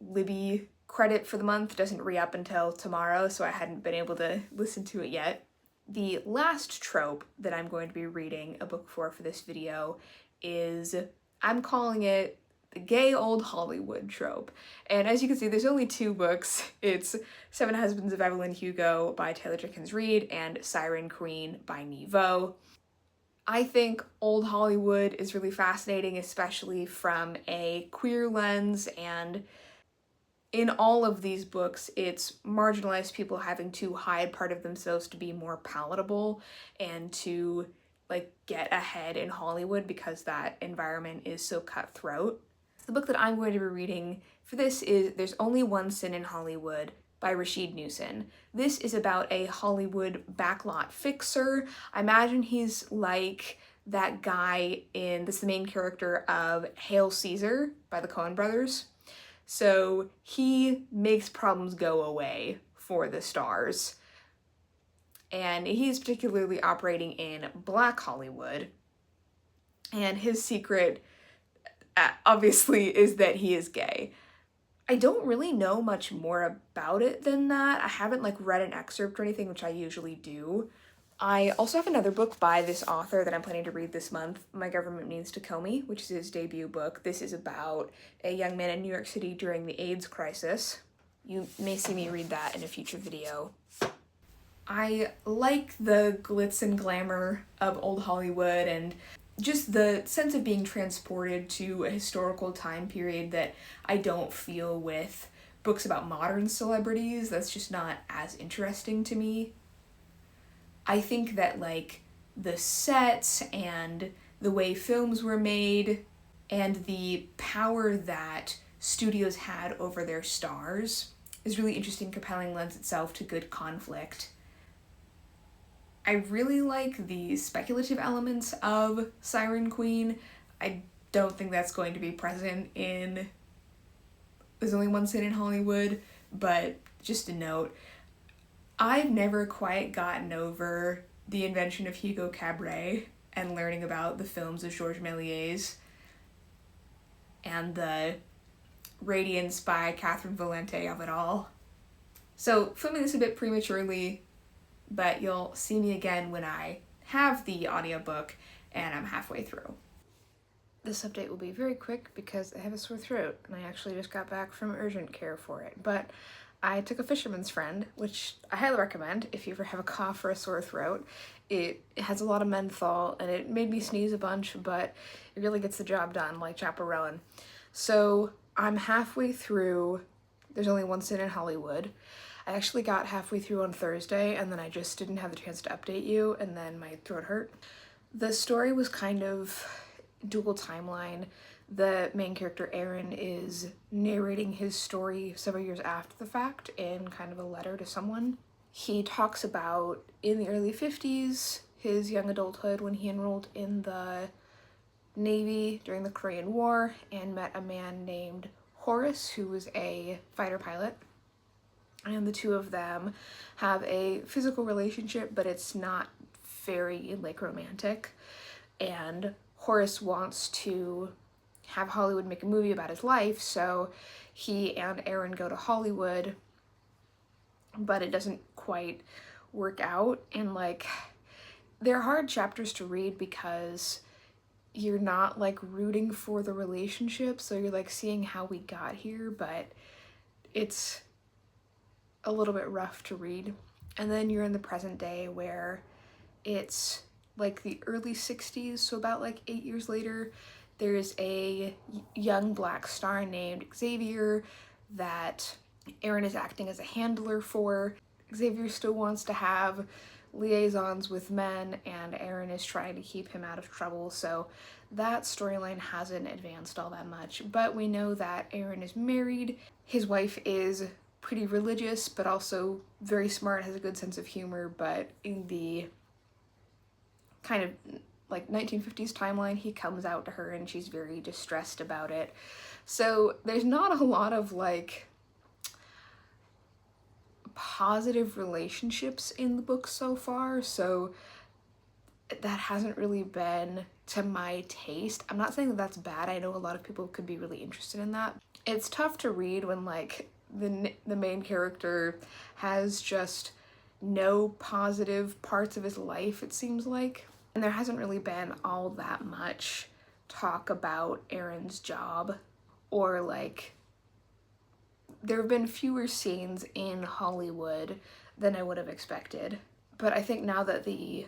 Libby credit for the month doesn't re-up until tomorrow, so I hadn't been able to listen to it yet. The last trope that I'm going to be reading a book for this video is, I'm calling it the gay old Hollywood trope. And as you can see, there's only two books. It's Seven Husbands of Evelyn Hugo by Taylor Jenkins Reid and Siren Queen by Niveau. I think old Hollywood is really fascinating, especially from a queer lens, and in all of these books, it's marginalized people having to hide part of themselves to be more palatable and to like get ahead in Hollywood because that environment is so cutthroat. The book that I'm going to be reading for this is There's Only One Sin in Hollywood by Rashid Newson. This is about a Hollywood backlot fixer. I imagine he's like that guy that's the main character of Hail Caesar by the Coen brothers. So he makes problems go away for the stars. And he's particularly operating in Black Hollywood. And his secret, obviously, is that he is gay. I don't really know much more about it than that. I haven't like read an excerpt or anything, which I usually do. I also have another book by this author that I'm planning to read this month, My Government Means to Kill Me, which is his debut book. This is about a young man in New York City during the AIDS crisis. You may see me read that in a future video. I like the glitz and glamour of old Hollywood and just the sense of being transported to a historical time period that I don't feel with books about modern celebrities. That's just not as interesting to me. I think that like the sets and the way films were made and the power that studios had over their stars is really interesting, compelling, lends itself to good conflict. I really like the speculative elements of Siren Queen. I don't think that's going to be present in There's Only One Sin in Hollywood, but just a note, I've never quite gotten over the invention of Hugo Cabret and learning about the films of Georges Méliès and the radiance by Catherine Valente of it all. So filming this a bit prematurely, but you'll see me again when I have the audiobook and I'm halfway through. This update will be very quick because I have a sore throat and I actually just got back from urgent care for it. But I took a Fisherman's Friend, which I highly recommend if you ever have a cough or a sore throat. It has a lot of menthol and it made me sneeze a bunch, but it really gets the job done, like Chaperone. So I'm halfway through There's Only One Sin in Hollywood. I actually got halfway through on Thursday and then I just didn't have the chance to update you and then my throat hurt. The story was kind of dual timeline. The main character, Aaron, is narrating his story several years after the fact in kind of a letter to someone. He talks about in the early 50s, his young adulthood when he enrolled in the Navy during the Korean War and met a man named Hollis, who was a fighter pilot. And the two of them have a physical relationship, but it's not very like romantic. And Horace wants to have Hollywood make a movie about his life, so he and Aaron go to Hollywood, but it doesn't quite work out. And like, they're hard chapters to read because you're not like rooting for the relationship, so you're like seeing how we got here, but it's a little bit rough to read. And then you're in the present day where it's like the early 60s, so about like 8 years later, there's a young black star named Xavier that Aaron is acting as a handler for. Xavier still wants to have liaisons with men and Aaron is trying to keep him out of trouble, so that storyline hasn't advanced all that much. But we know that Aaron is married. His wife is pretty religious but also very smart, has a good sense of humor, but in the kind of like 1950s timeline, he comes out to her and she's very distressed about it. So there's not a lot of like positive relationships in the book so far, so that hasn't really been to my taste. I'm not saying that that's bad. I know a lot of people could be really interested in that. It's tough to read when like the main character has just no positive parts of his life, it seems like. And there hasn't really been all that much talk about Aaron's job, or like there have been fewer scenes in Hollywood than I would have expected. But I think now that the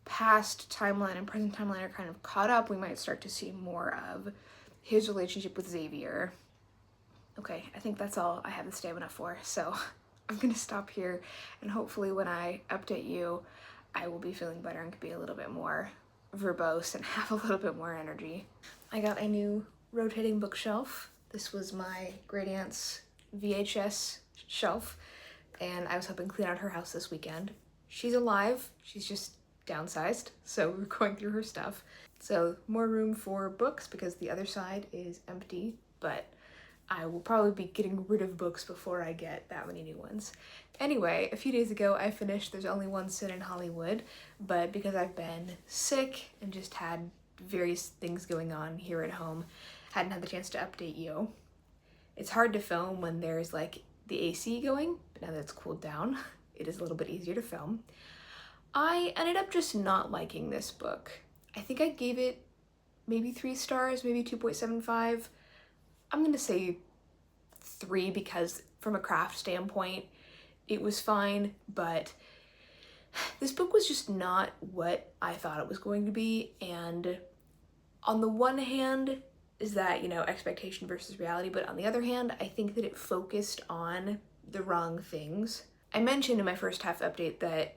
past timeline and present timeline are kind of caught up, we might start to see more of his relationship with Xavier. Okay, I think that's all I have the stamina for, so I'm gonna stop here, and hopefully when I update you, I will be feeling better and can be a little bit more verbose and have a little bit more energy. I got a new rotating bookshelf. This was my great aunt's VHS shelf, and I was helping clean out her house this weekend. She's alive, she's just downsized, so we're going through her stuff. So more room for books because the other side is empty, but I will probably be getting rid of books before I get that many new ones. Anyway, a few days ago I finished There's Only One Sin in Hollywood, but because I've been sick and just had various things going on here at home, hadn't had the chance to update you. It's hard to film when there's like the AC going, but now that it's cooled down, it is a little bit easier to film. I ended up just not liking this book. I think I gave it maybe 3 stars, maybe 2.75. I'm gonna say 3 because from a craft standpoint, it was fine, but this book was just not what I thought it was going to be. And on the one hand is that, you know, expectation versus reality, but on the other hand, I think that it focused on the wrong things. I mentioned in my first half update that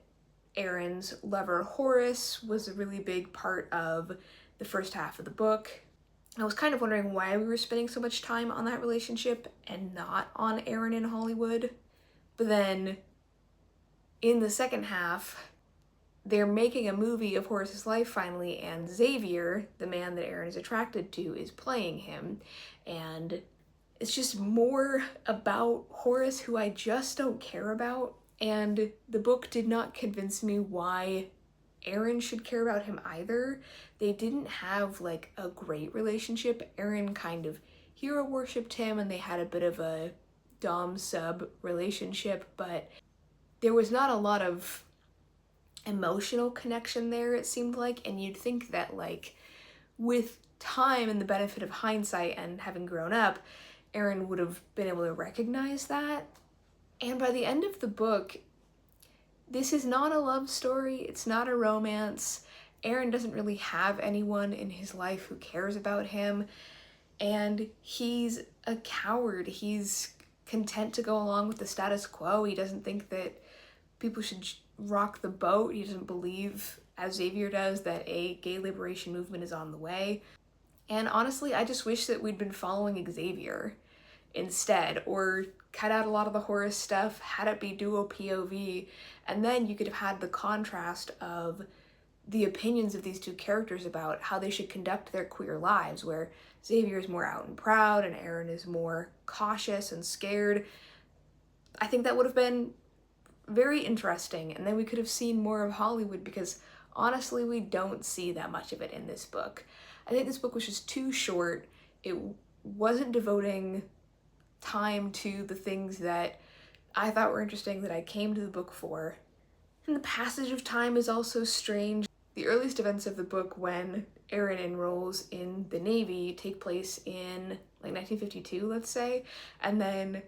Aaron's lover Horace was a really big part of the first half of the book. I was kind of wondering why we were spending so much time on that relationship and not on Aaron in Hollywood. But then in the second half, they're making a movie of Horace's life finally, and Xavier, the man that Aaron is attracted to, is playing him. And it's just more about Horace, who I just don't care about. And the book did not convince me why Aaron should care about him either. They didn't have like a great relationship. Aaron kind of hero worshipped him, and they had a bit of a dom-sub relationship, but there was not a lot of emotional connection there, it seemed like. And you'd think that, like, with time and the benefit of hindsight and having grown up, Aaron would have been able to recognize that. And by the end of the book, this is not a love story, it's not a romance. Aaron doesn't really have anyone in his life who cares about him, and he's a coward. He's content to go along with the status quo. He doesn't think that people should rock the boat. He doesn't believe, as Xavier does, that a gay liberation movement is on the way. And honestly, I just wish that we'd been following Xavier instead, or cut out a lot of the Horace stuff, had it be dual POV, and then you could have had the contrast of the opinions of these two characters about how they should conduct their queer lives, where Xavier is more out and proud and Aaron is more cautious and scared. I think that would have been very interesting, and then we could have seen more of Hollywood, because honestly, we don't see that much of it in this book. I think this book was just too short. It wasn't devoting time to the things that I thought were interesting, that I came to the book for. And the passage of time is also strange. The earliest events of the book, when Aaron enrolls in the Navy, take place in like 1952, let's say, and then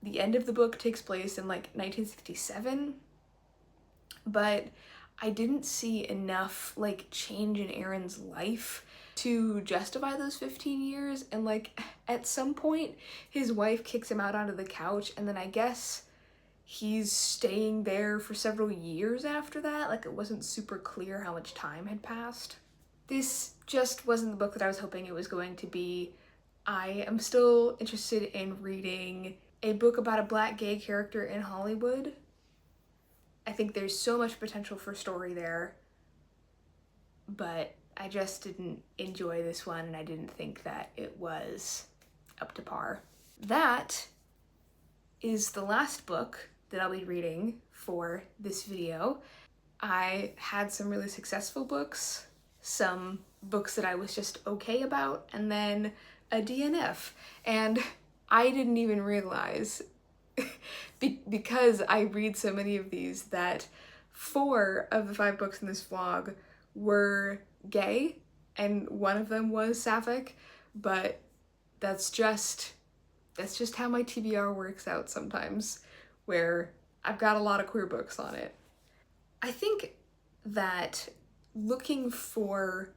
the end of the book takes place in like 1967, but I didn't see enough like change in Aaron's life to justify those 15 years. And like at some point his wife kicks him out onto the couch, and then I guess he's staying there for several years after that. Like, it wasn't super clear how much time had passed. This just wasn't the book that I was hoping it was going to be. I am still interested in reading a book about a Black gay character in Hollywood. I think there's so much potential for story there, but I just didn't enjoy this one, and I didn't think that it was up to par. That is the last book that I'll be reading for this video. I had some really successful books, some books that I was just okay about, and then a DNF. And I didn't even realize, because I read so many of these, that 4 of the 5 books in this vlog were gay, and one of them was sapphic, but that's just how my TBR works out sometimes, where I've got a lot of queer books on it. I think that looking for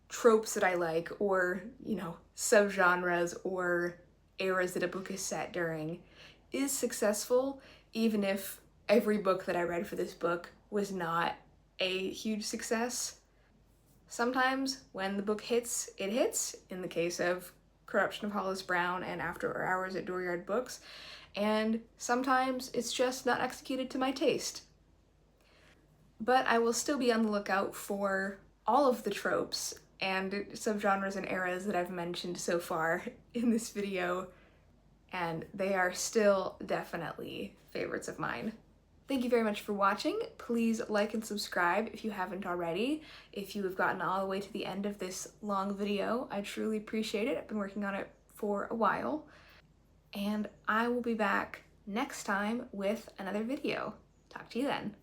tropes that I like, or, you know, subgenres or eras that a book is set during, is successful, even if every book that I read for this book was not a huge success. Sometimes when the book hits, it hits, in the case of Corruption of Hollis Brown and After Hours at Dooryard Books, and sometimes it's just not executed to my taste. But I will still be on the lookout for all of the tropes and subgenres and eras that I've mentioned so far in this video, and they are still definitely favorites of mine. Thank you very much for watching. Please like and subscribe if you haven't already. If you have gotten all the way to the end of this long video, I truly appreciate it. I've been working on it for a while, and I will be back next time with another video. Talk to you then.